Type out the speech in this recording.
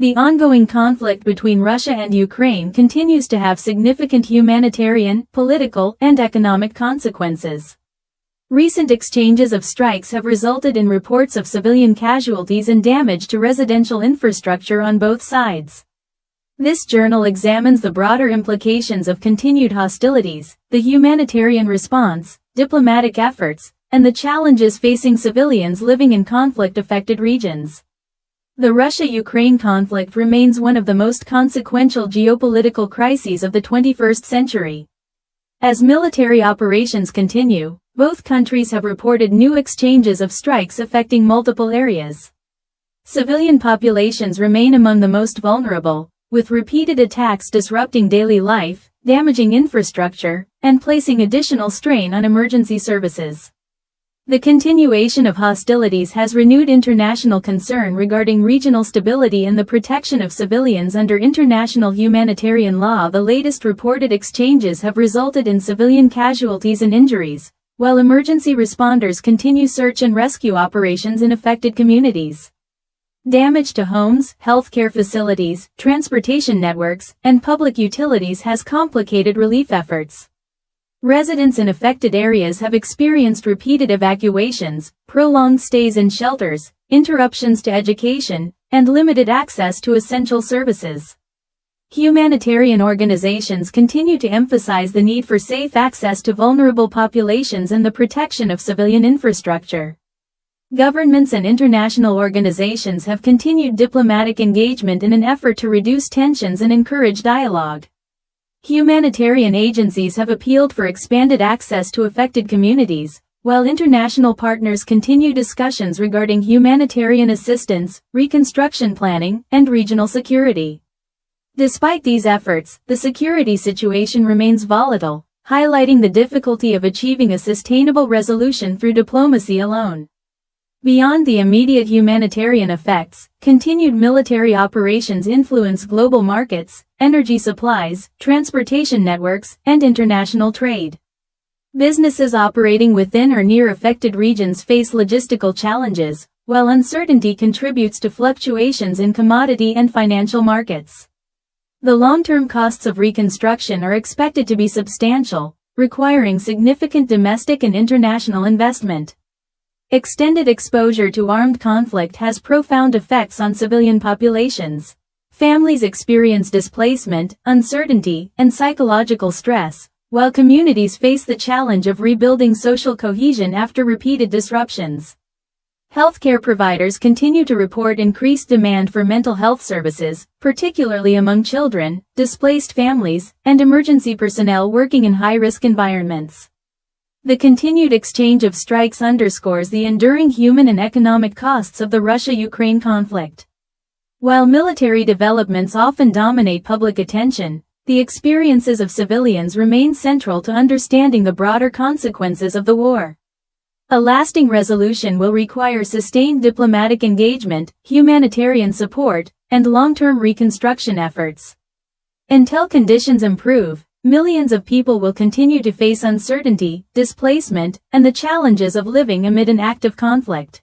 The ongoing conflict between Russia and Ukraine continues to have significant humanitarian, political, and economic consequences. Recent exchanges of strikes have resulted in reports of civilian casualties and damage to residential infrastructure on both sides. This journal examines the broader implications of continued hostilities, the humanitarian response, diplomatic efforts, and the challenges facing civilians living in conflict-affected regions. The Russia-Ukraine conflict remains one of the most consequential geopolitical crises of the 21st century. As military operations continue, both countries have reported new exchanges of strikes affecting multiple areas. Civilian populations remain among the most vulnerable, with repeated attacks disrupting daily life, damaging infrastructure, and placing additional strain on emergency services. The continuation of hostilities has renewed international concern regarding regional stability and the protection of civilians under international humanitarian law. The latest reported exchanges have resulted in civilian casualties and injuries, while emergency responders continue search and rescue operations in affected communities. Damage to homes, healthcare facilities, transportation networks, and public utilities has complicated relief efforts. Residents in affected areas have experienced repeated evacuations, prolonged stays in shelters, interruptions to education, and limited access to essential services. Humanitarian organizations continue to emphasize the need for safe access to vulnerable populations and the protection of civilian infrastructure. Governments and international organizations have continued diplomatic engagement in an effort to reduce tensions and encourage dialogue. Humanitarian agencies have appealed for expanded access to affected communities, while international partners continue discussions regarding humanitarian assistance, reconstruction planning, and regional security. Despite these efforts, the security situation remains volatile, highlighting the difficulty of achieving a sustainable resolution through diplomacy alone. Beyond the immediate humanitarian effects, continued military operations influence global markets, energy supplies, transportation networks, and international trade. Businesses operating within or near affected regions face logistical challenges, while uncertainty contributes to fluctuations in commodity and financial markets. The long-term costs of reconstruction are expected to be substantial, requiring significant domestic and international investment. Extended exposure to armed conflict has profound effects on civilian populations. Families experience displacement, uncertainty, and psychological stress, while communities face the challenge of rebuilding social cohesion after repeated disruptions. Healthcare providers continue to report increased demand for mental health services, particularly among children, displaced families, and emergency personnel working in high-risk environments. The continued exchange of strikes underscores the enduring human and economic costs of the Russia-Ukraine conflict. While military developments often dominate public attention, the experiences of civilians remain central to understanding the broader consequences of the war. A lasting resolution will require sustained diplomatic engagement, humanitarian support, and long-term reconstruction efforts. Until conditions improve, millions of people will continue to face uncertainty, displacement, and the challenges of living amid an active conflict.